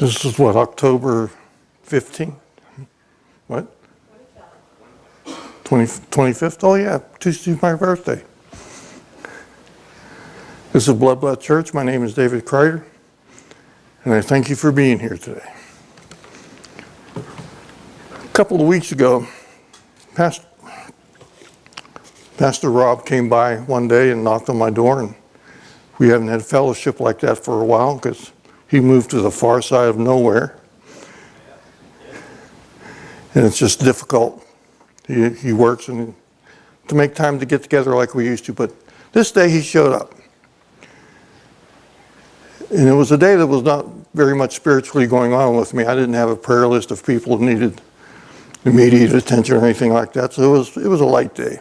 This is what, October 15th? What? 25th? Oh yeah, Tuesday's my birthday. This is Blood Church. My name is David Crider, and I thank you for being here today. A couple of weeks ago, Pastor Rob came by one day and knocked on my door, and we haven't had fellowship like that for a while because he moved to the far side of nowhere, and it's just difficult. He works and to make time to get together like we used to, but this day he showed up. And it was a day that was not very much spiritually going on with me. I didn't have a prayer list of people who needed immediate attention or anything like that, so it was a light day.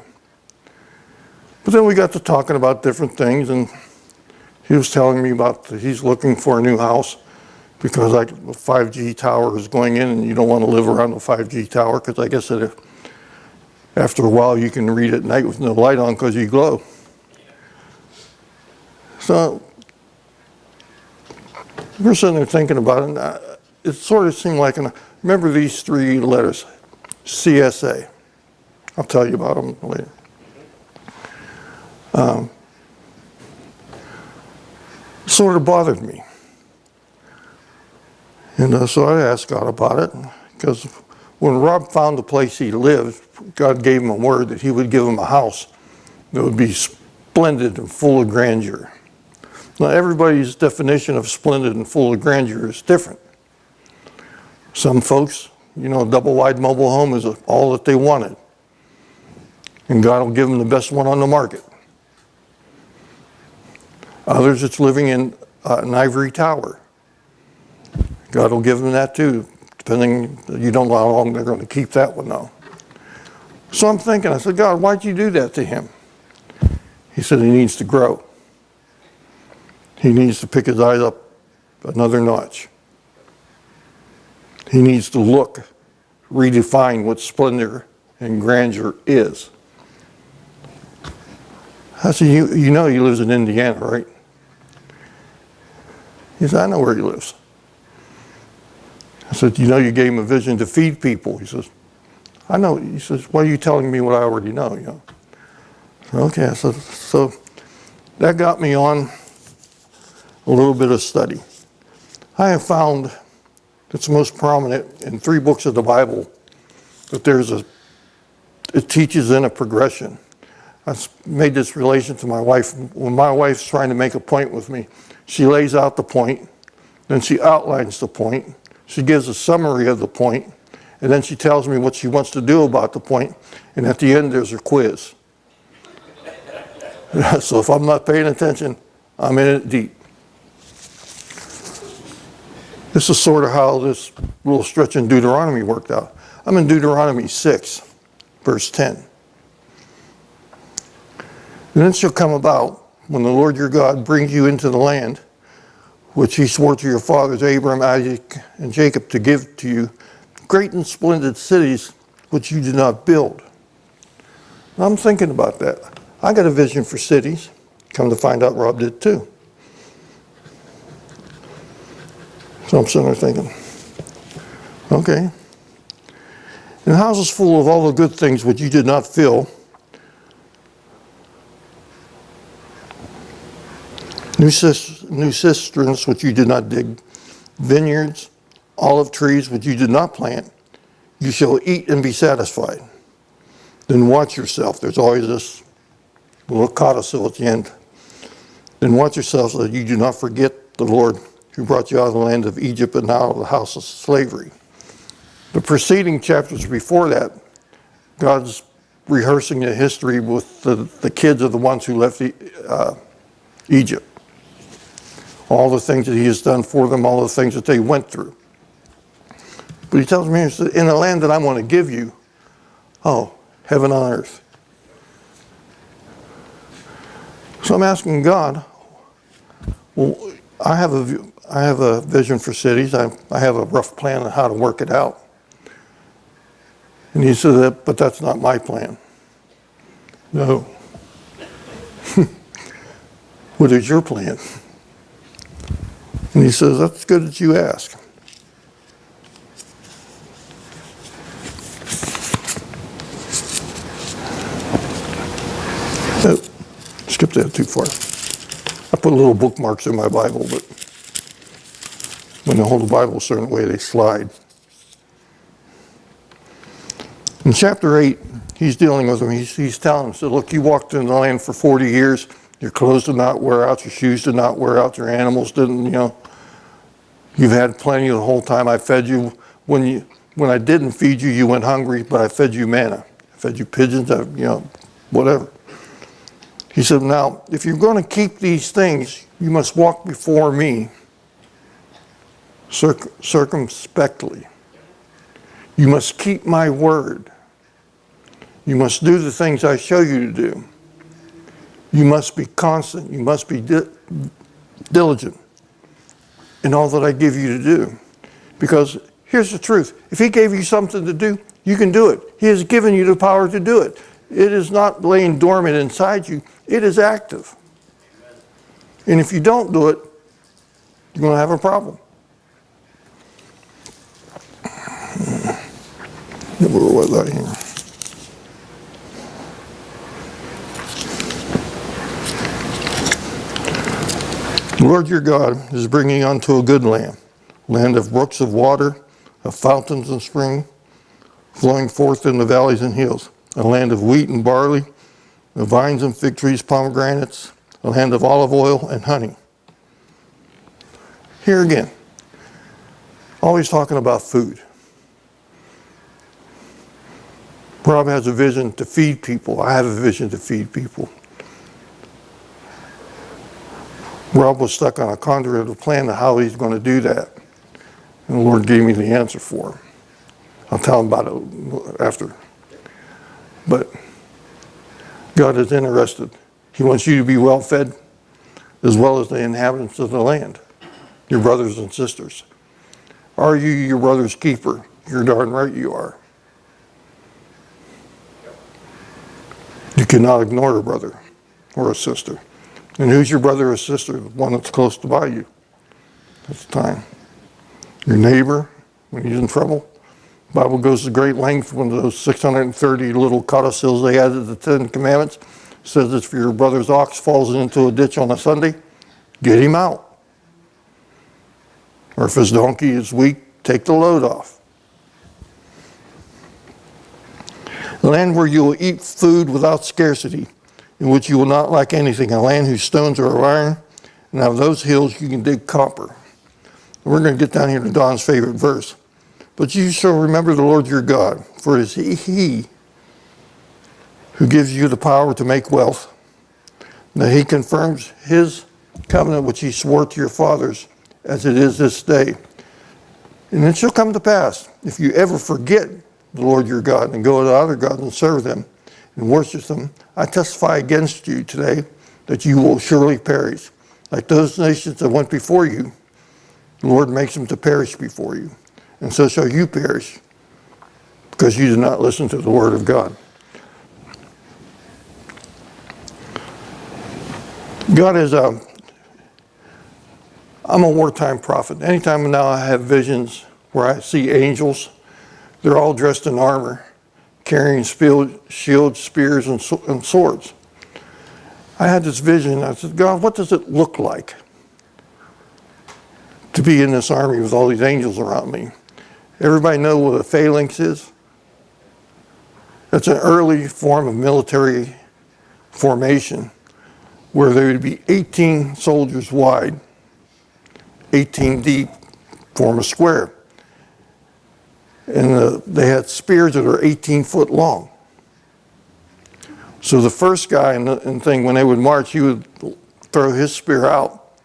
But then we got to talking about different things, and he was telling me about he's looking for a new house because like the 5G tower is going in and you don't want to live around the 5G tower because I guess that after a while you can read at night with no light on because you glow. So we're sitting there thinking about it, and it sort of seemed like, remember these three letters, CSA. I'll tell you about them later. Sort of bothered me. And so I asked God about it, because when Rob found the place he lived, God gave him a word that he would give him a house that would be splendid and full of grandeur. Now, everybody's definition of splendid and full of grandeur is different. Some folks, a double-wide mobile home is all that they wanted. And God will give them the best one on the market. Others, it's living in an ivory tower. God will give them that too, depending, you don't know how long they're going to keep that one though. So I'm thinking, I said, God, why'd you do that to him? He said he needs to grow. He needs to pick his eyes up another notch. He needs to redefine what splendor and grandeur is. I said, you know he lives in Indiana, right? He said, I know where he lives. I said, you gave him a vision to feed people. He says, I know. He says, why are you telling me what I already know? Okay, so that got me on a little bit of study. I have found it's most prominent in 3 books of the Bible that it teaches in a progression. I made this relation to my wife. When my wife's trying to make a point with me, she lays out the point, then she outlines the point, she gives a summary of the point, and then she tells me what she wants to do about the point, and at the end there's a quiz. So if I'm not paying attention, I'm in it deep. This is sort of how this little stretch in Deuteronomy worked out. I'm in Deuteronomy 6, verse 10. And then shall come about, when the Lord your God brings you into the land, which he swore to your fathers, Abraham, Isaac, and Jacob, to give to you, great and splendid cities which you did not build. And I'm thinking about that. I got a vision for cities. Come to find out, Rob did too. So I'm sitting there thinking, okay. And houses full of all the good things which you did not fill, new cisterns which you did not dig, vineyards, olive trees which you did not plant, you shall eat and be satisfied. Then watch yourself. There's always this little codicil at the end. Then watch yourself so that you do not forget the Lord who brought you out of the land of Egypt and out of the house of slavery. The preceding chapters before that, God's rehearsing the history with the kids of the ones who left Egypt. All the things that he has done for them, all the things that they went through. But he tells me, in the land that I want to give you, heaven on earth. So I'm asking God, well, I have a vision for cities. I have a rough plan on how to work it out. And he said, but that's not my plan. No. What is your plan? And he says, that's good that you ask. Skip that too far. I put little bookmarks in my Bible, but when I hold the Bible a certain way, they slide. In chapter 8, he's dealing with them. He's telling them, so look, you walked in the land for 40 years. Your clothes did not wear out. Your shoes did not wear out. Your animals didn't, You've had plenty the whole time I fed you. When I didn't feed you, you went hungry, but I fed you manna. I fed you pigeons, whatever. He said, now, if you're going to keep these things, you must walk before me circumspectly. You must keep my word. You must do the things I show you to do. You must be constant. You must be diligent in all that I give you to do. Because here's the truth. If he gave you something to do, you can do it. He has given you the power to do it. It is not laying dormant inside you. It is active. And if you don't do it, you're going to have a problem. Where was I here? The Lord your God is bringing you unto a good land of brooks of water, of fountains and springs, flowing forth in the valleys and hills, a land of wheat and barley, of vines and fig trees, pomegranates, a land of olive oil and honey. Here again, always talking about food. Rob has a vision to feed people. I have a vision to feed people. Rob was stuck on a conduit of a plan of how he's going to do that. And the Lord gave me the answer for him. I'll tell him about it after. But God is interested. He wants you to be well fed as well as the inhabitants of the land, your brothers and sisters. Are you your brother's keeper? You're darn right you are. You cannot ignore a brother or a sister. And who's your brother or sister? The one that's close to by you at the time. Your neighbor, when he's in trouble. The Bible goes to great length when those 630 little codicils they added to the 10 Commandments. Says if your brother's ox falls into a ditch on a Sunday, get him out. Or if his donkey is weak, take the load off. A land where you will eat food without scarcity, in which you will not lack anything. A land whose stones are of iron, and out of those hills you can dig copper. We're going to get down here to Don's favorite verse. But you shall remember the Lord your God, for it is He who gives you the power to make wealth, that He confirms His covenant which He swore to your fathers, as it is this day. And it shall come to pass, if you ever forget the Lord your God and go to other gods and serve them and worship them, I testify against you today that you will surely perish. Like those nations that went before you, the Lord makes them to perish before you. And so shall you perish, because you did not listen to the word of God. God is I'm a wartime prophet. Anytime now I have visions where I see angels, they're all dressed in armor, carrying shields, spears, and swords. I had this vision. I said, God, what does it look like to be in this army with all these angels around me? Everybody know what a phalanx is? That's an early form of military formation where there would be 18 soldiers wide, 18 deep, form a square. And they had spears that are 18 foot long. So the first guy and thing, when they would march, he would throw his spear out.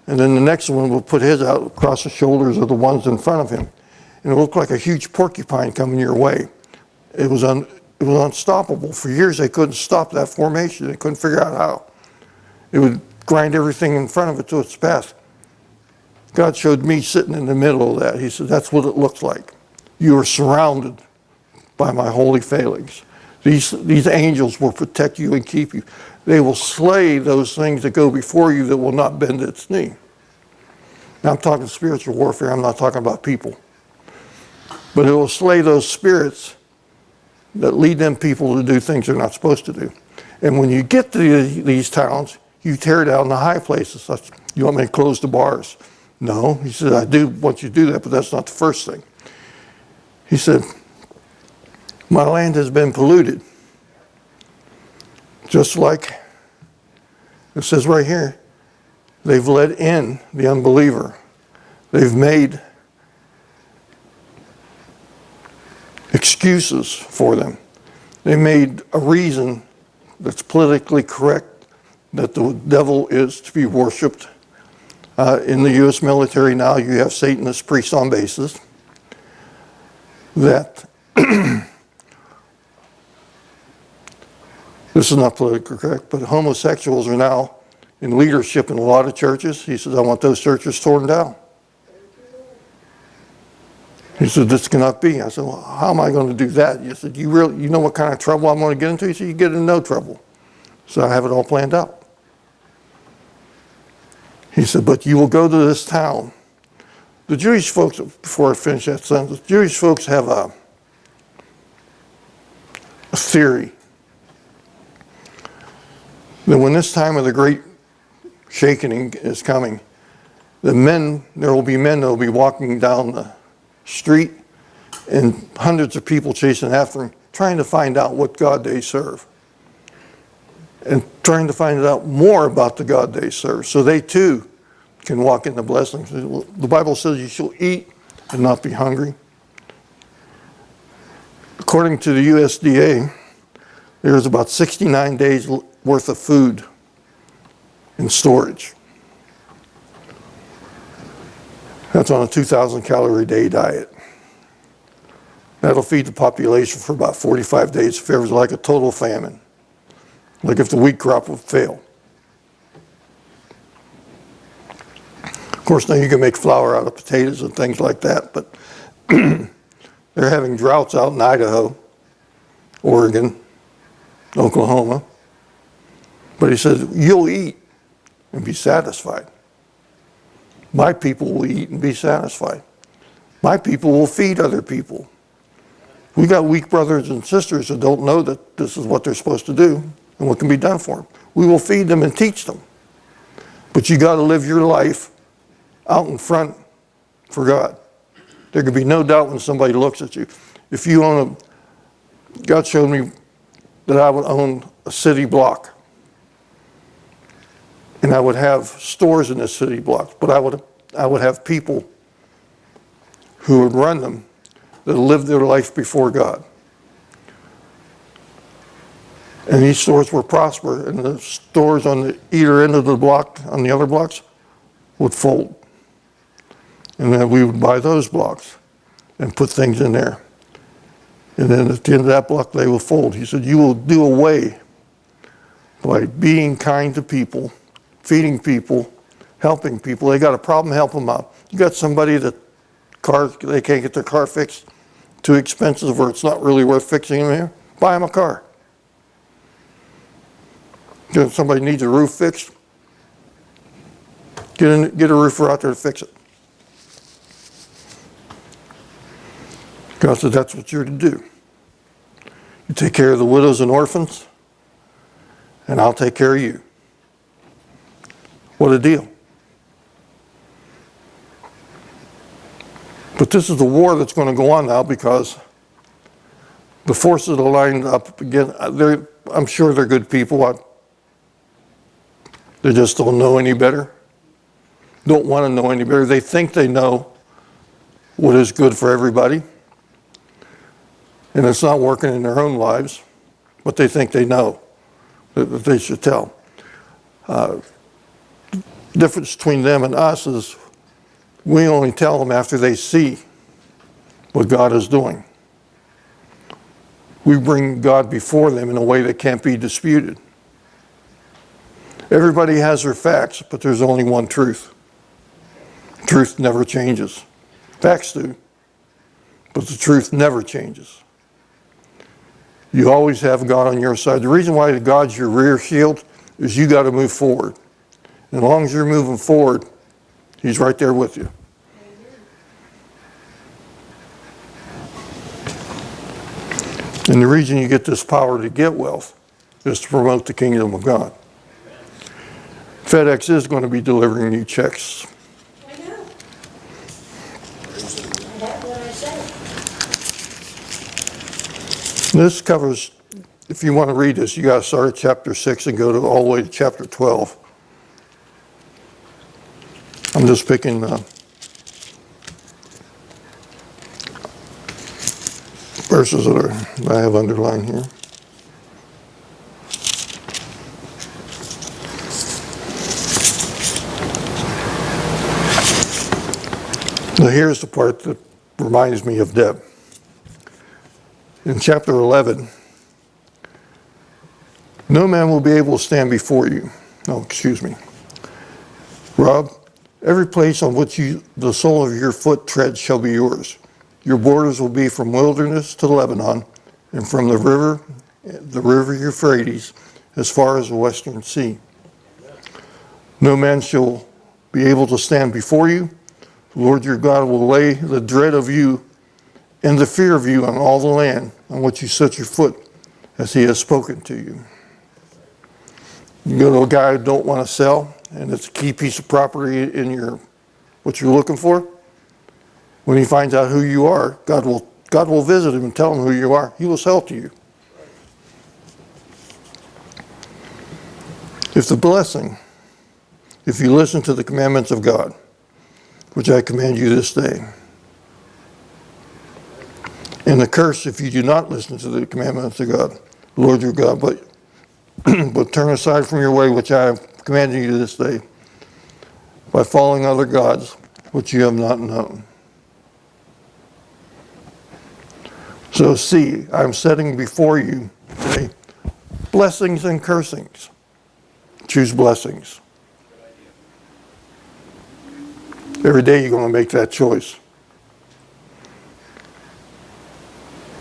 And then the next one would put his out across the shoulders of the ones in front of him. And it looked like a huge porcupine coming your way. It was unstoppable. For years they couldn't stop that formation. They couldn't figure out how. It would grind everything in front of it to its path. God showed me sitting in the middle of that. He said, that's what it looks like. You are surrounded by my holy phalanx. These angels will protect you and keep you. They will slay those things that go before you that will not bend its knee. Now I'm talking spiritual warfare. I'm not talking about people. But it will slay those spirits that lead them people to do things they're not supposed to do. And when you get to these towns, you tear down the high places. You want me to close the bars? No. He said, I do want you to do that, but that's not the first thing. He said, my land has been polluted. Just like it says right here, they've let in the unbeliever. They've made excuses for them. They made a reason that's politically correct that the devil is to be worshipped. In the U.S. military now, you have Satanist priests on bases that this is not politically correct, but homosexuals are now in leadership in a lot of churches. He says, I want those churches torn down. He said, this cannot be. I said, well, how am I going to do that? He said, you know what kind of trouble I'm going to get into? He said, you get into no trouble. So I have it all planned out. He said, but you will go to this town. The Jewish folks, before I finish that sentence, the Jewish folks have a theory that when this time of the great shaking is coming, there will be men that will be walking down the street and hundreds of people chasing after them, trying to find out what God they serve and trying to find out more about the God they serve so they too can walk in the blessings. The Bible says you shall eat and not be hungry. According to the USDA, there's about 69 days worth of food in storage. That's on a 2,000 calorie a day diet. That'll feed the population for about 45 days if there was like a total famine, like if the wheat crop would fail. Of course, now you can make flour out of potatoes and things like that, but they're having droughts out in Idaho, Oregon, Oklahoma. But he says, you'll eat and be satisfied. My people will eat and be satisfied. My people will feed other people. We got weak brothers and sisters that don't know that this is what they're supposed to do and what can be done for them. We will feed them and teach them. But you got to live your life out in front for God. There can be no doubt when somebody looks at you. If you own God showed me that I would own a city block. And I would have stores in this city block, but I would have people who would run them that lived their life before God. And these stores would prosper, and the stores on the either end of the block, on the other blocks, would fold. And then we would buy those blocks and put things in there. And then at the end of that block, they will fold. He said, you will do away by being kind to people, feeding people, helping people. They got a problem, help them out. You got somebody that they can't get their car fixed, too expensive, or it's not really worth fixing them here, buy them a car. If somebody needs a roof fixed, get a roofer out there to fix it. God said that's what you're to do. You take care of the widows and orphans, and I'll take care of you. What a deal. But this is the war that's going to go on now because the forces are lined up again. I'm sure they're good people. They just don't know any better. Don't want to know any better. They think they know what is good for everybody. And it's not working in their own lives, but they think they know that they should tell. The difference between them and us is we only tell them after they see what God is doing. We bring God before them in a way that can't be disputed. Everybody has their facts, but there's only one truth. Truth never changes. Facts do, but the truth never changes. You always have God on your side. The reason why God's your rear shield is you got to move forward. And as long as you're moving forward, He's right there with you. And the reason you get this power to get wealth is to promote the kingdom of God. FedEx is going to be delivering you checks. I know. That's what I said. This covers, if you want to read this, you got to start at chapter 6 and go all the way to chapter 12. I'm just picking verses that I have underlined here. Now here's the part that reminds me of Deb. In chapter 11, no man will be able to stand before you. No, excuse me. Rob, every place on which the sole of your foot treads shall be yours. Your borders will be from wilderness to Lebanon, and from the river Euphrates, as far as the western sea. No man shall be able to stand before you. The Lord your God will lay the dread of you and the fear of you on all the land on which you set your foot, as he has spoken to you. You go to a guy who don't want to sell, and it's a key piece of property in what you're looking for. When he finds out who you are, God will visit him and tell him who you are. He will sell to you. If you listen to the commandments of God, which I command you this day, and the curse if you do not listen to the commandments of God, the Lord your God, but turn aside from your way, which I have commanded you this day, by following other gods, which you have not known. So see, I'm setting before you today blessings and cursings. Choose blessings. Every day you're going to make that choice.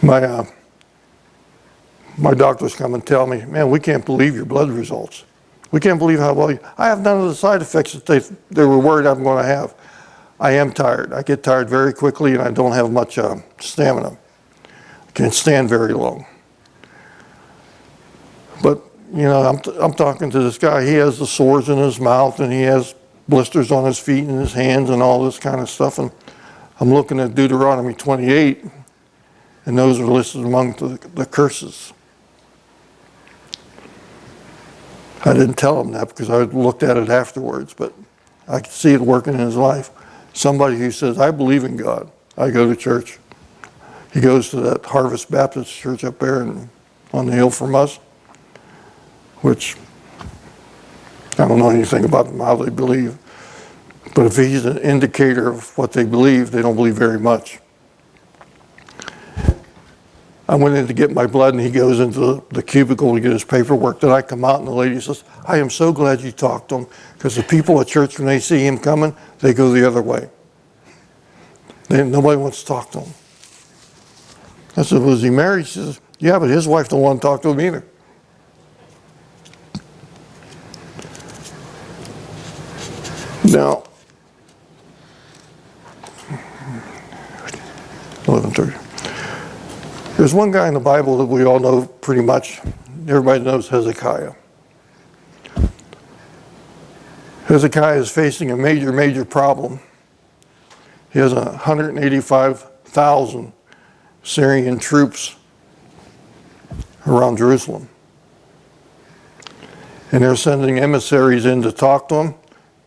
My doctors come and tell me, man, we can't believe your blood results. We can't believe how well I have none of the side effects that they were worried I'm going to have. I am tired. I get tired very quickly, and I don't have much stamina. I can't stand very long. But, I'm talking to this guy. He has the sores in his mouth, and he has blisters on his feet and his hands and all this kind of stuff. And I'm looking at Deuteronomy 28, and those are listed among the curses. I didn't tell him that because I looked at it afterwards, but I could see it working in his life. Somebody who says, I believe in God. I go to church. He goes to that Harvest Baptist church up there on the hill from us, which I don't know anything about them, how they believe. But if he's an indicator of what they believe, they don't believe very much. I went in to get my blood, and he goes into the cubicle to get his paperwork. Then I come out, and the lady says, I am so glad you talked to him, because the people at church, when they see him coming, they go the other way. Nobody wants to talk to him. I said, was he married? She says, yeah, but his wife don't want to talk to him either. Now, 11:30. There's one guy in the Bible that we all know pretty much. Everybody knows Hezekiah. Hezekiah is facing a major, major problem. He has 185,000 Syrian troops around Jerusalem. And they're sending emissaries in to talk to him.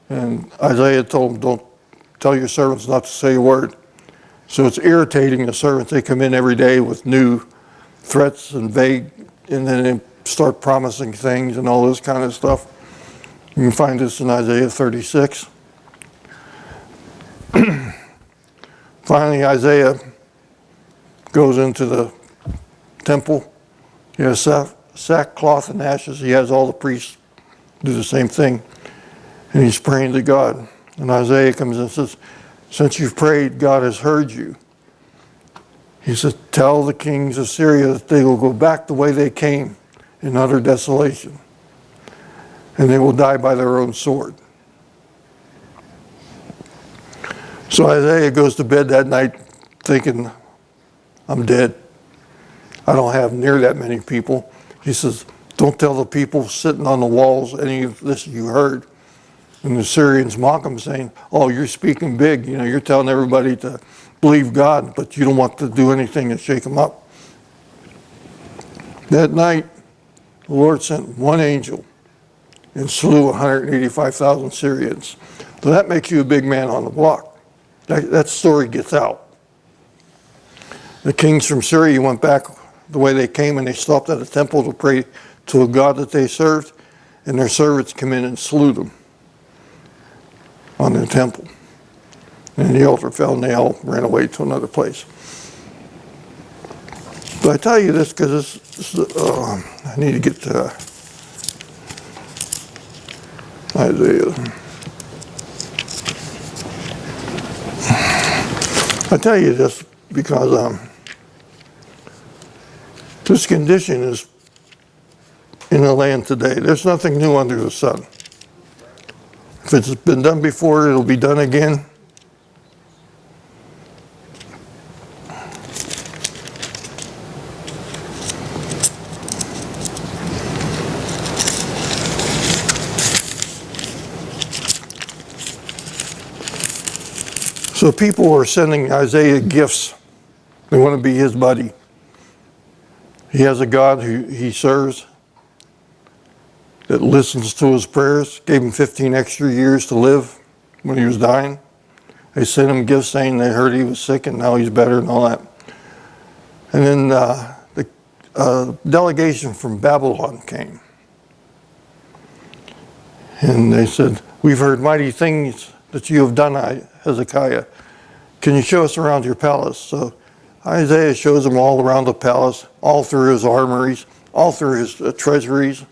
And Isaiah told them, don't tell your servants not to say a word. So it's irritating the servants. They come in every day with new threats and vague, and then they start promising things and all this kind of stuff. You can find this in Isaiah 36. Finally, Isaiah goes into the temple. He has sackcloth and ashes. He has all the priests do the same thing. And he's praying to God. And Isaiah comes in and says, since you've prayed, God has heard you. He said, tell the kings of Syria that they will go back the way they came in utter desolation. And they will die by their own sword. So Isaiah goes to bed that night thinking, I'm dead. I don't have near that many people. He says, Don't tell the people sitting on the walls any of this you heard. And the Syrians mock him, saying, oh, you're speaking big. You know, you're telling everybody to believe God, but you don't want to do anything to shake them up. That night, the Lord sent one angel and slew 185,000 Syrians. So that makes you a big man on the block. That story gets out. The kings from Syria went back the way they came, and they stopped at a temple to pray to a god that they served, and their servants came in and slew them on their temple. And the altar fell, and they all ran away to another place. But I tell you this because I need to get to Isaiah. I tell you this because this condition is in the land today. There's nothing new under the sun. If it's been done before, it'll be done again. So people are sending Isaiah gifts. They want to be his buddy. He has a God who he serves that listens to his prayers, gave him 15 extra years to live when he was dying. They sent him gifts saying they heard he was sick and now he's better and all that. And then the delegation from Babylon came. And they said, we've heard mighty things that you have done, Hezekiah. Can you show us around your palace? So Isaiah shows them all around the palace, all through his armories, all through his treasuries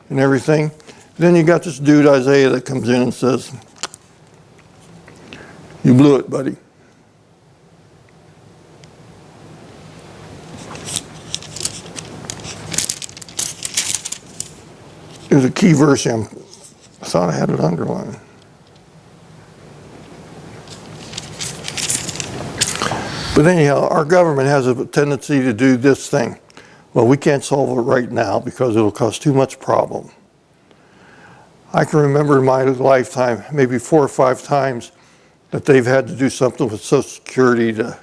and everything. Then you got this dude, Isaiah, that comes in and says, you blew it, buddy. There's a key verse here. I thought I had it underlined. But anyhow, our government has a tendency to do this thing. Well, we can't solve it right now because it'll cause too much problem. I can remember in my lifetime, maybe 4 or 5 times, that they've had to do something with Social Security to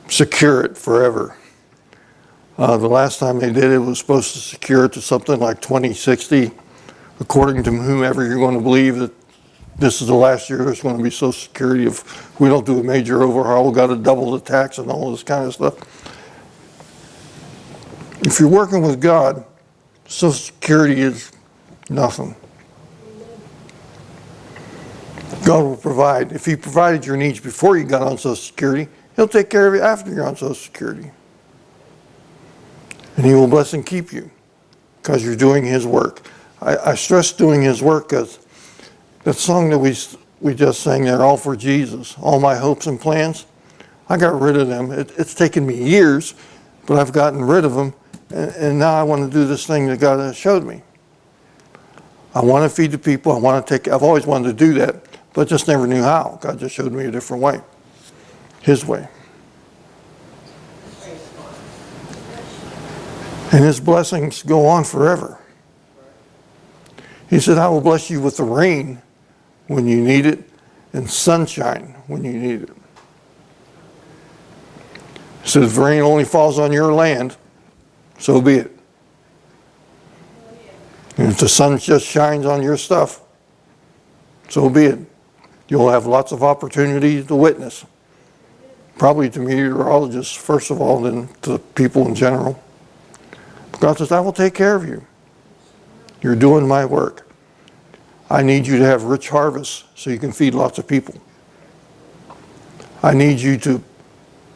secure it forever. The last time they did it was supposed to secure it to something like 2060, according to whomever you're going to believe that this is the last year there's going to be Social Security. If we don't do a major overhaul, we've got to double the tax and all this kind of stuff. If you're working with God, Social Security is nothing. God will provide. If he provided your needs before you got on Social Security, he'll take care of you after you're on Social Security. And he will bless and keep you because you're doing his work. I stress doing his work because that song that we just sang there, All for Jesus, All My Hopes and Plans, I got rid of them. It's taken me years, but I've gotten rid of them. And now I want to do this thing that God has showed me. I want to feed the people. I've always wanted to do that, but just never knew how. God just showed me a different way, his way. And his blessings go on forever. He said, I will bless you with the rain when you need it and sunshine when you need it. He said, if rain only falls on your land, so be it. And if the sun just shines on your stuff, so be it. You'll have lots of opportunities to witness. Probably to meteorologists, first of all, then to people in general. God says, I will take care of you. You're doing my work. I need you to have rich harvests so you can feed lots of people. I need you to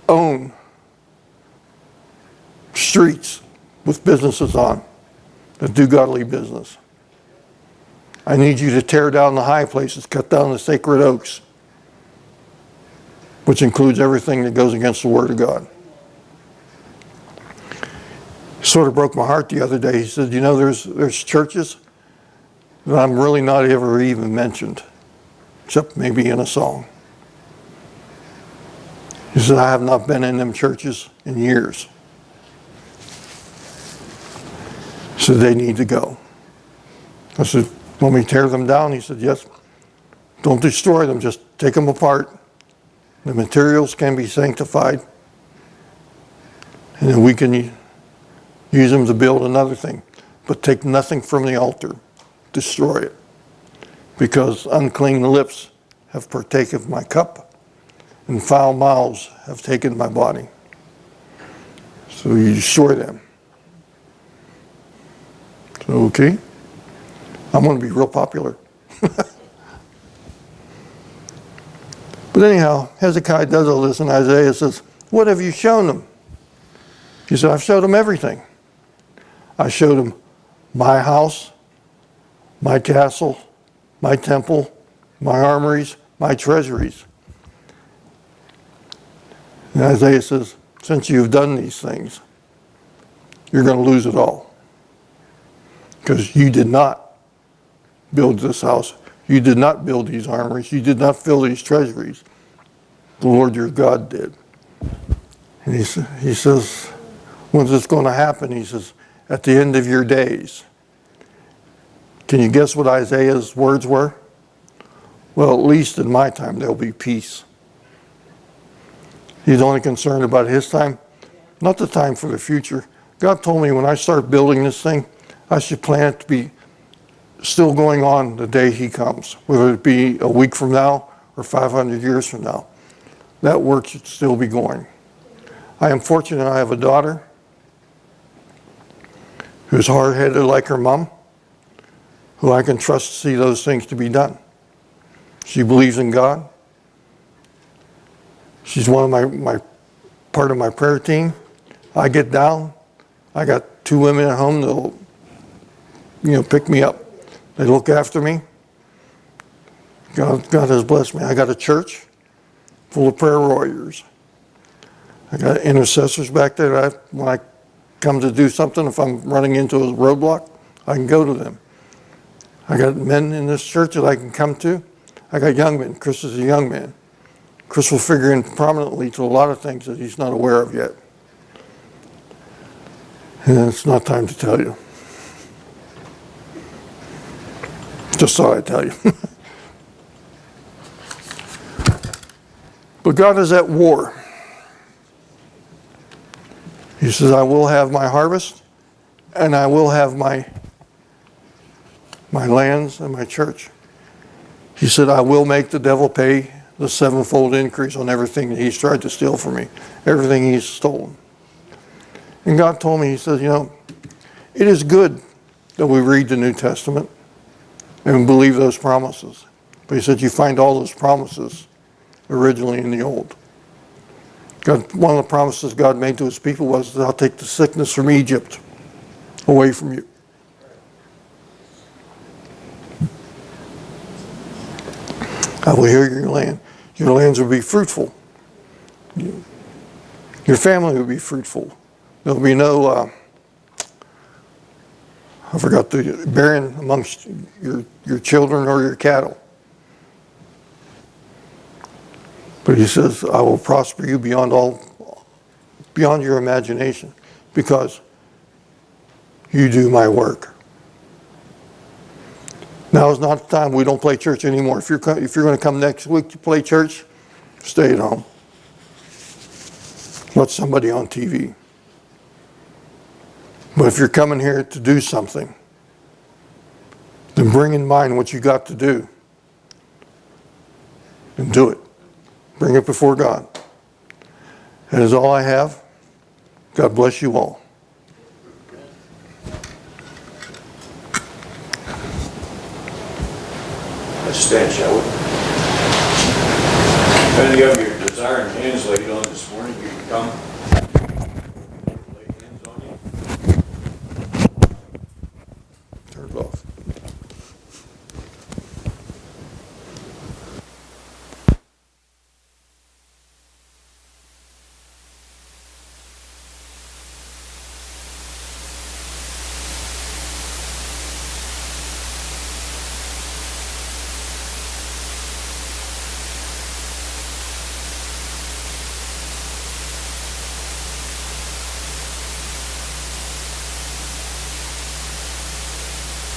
own streets with businesses on that do godly business. I need you to tear down the high places, cut down the sacred oaks, which includes everything that goes against the Word of God. Sort of broke my heart the other day. He said, you know, there's churches that I'm really not ever even mentioned, except maybe in a song. He said, I have not been in them churches in years. So they need to go. I said, want me to tear them down? He said, yes. Don't destroy them, just take them apart. The materials can be sanctified. And then we can use them to build another thing. But take nothing from the altar. Destroy it. Because unclean lips have partaken of my cup, and foul mouths have taken my body. So you destroy them. So, okay. I'm going to be real popular. But anyhow, Hezekiah does all this, and Isaiah says, what have you shown them? He said, I've showed them everything. I showed them my house, my castle, my temple, my armories, my treasuries. And Isaiah says, since you've done these things, you're going to lose it all. Because you did not build this house. You did not build these armories. You did not fill these treasuries. The Lord your God did. And he says, when's this going to happen? He says, at the end of your days. Can you guess what Isaiah's words were? Well, at least in my time, there'll be peace. He's only concerned about his time, not the time for the future. God told me when I start building this thing, I should plan it to be still going on the day he comes, whether it be a week from now or 500 years from now. That work should still be going. I am fortunate I have a daughter who's hard-headed like her mom, who I can trust to see those things to be done. She believes in God. She's one of my part of my prayer team. I get down. I got 2 women at home that'll, pick me up. They look after me. God has blessed me. I got a church full of prayer warriors. I got intercessors back there that when I come to do something, if I'm running into a roadblock, I can go to them. I got men in this church that I can come to. I got young men. Chris is a young man. Chris will figure in prominently to a lot of things that he's not aware of yet. And it's not time to tell you. Just thought I'd tell you. But God is at war. He says, I will have my harvest, and I will have my lands and my church. He said, I will make the devil pay the 7-fold increase on everything that he's tried to steal from me, everything he's stolen. And God told me, he says, it is good that we read the New Testament and believe those promises. But he said, you find all those promises originally in the Old. One of the promises God made to his people was that I'll take the sickness from Egypt away from you. I will heal your land. Your lands will be fruitful. Your family will be fruitful. There'll be no, the barren amongst your children or your cattle. But he says, I will prosper you beyond your imagination, because you do my work. Now is not the time. We don't play church anymore. If you're going to come next week to play church, stay at home. Watch somebody on TV. But if you're coming here to do something, then bring in mind what you got to do and do it. Bring it before God. That is all I have. God bless you all. Let's stand, shall we? If any of you desire and hands laid on this morning, you can come.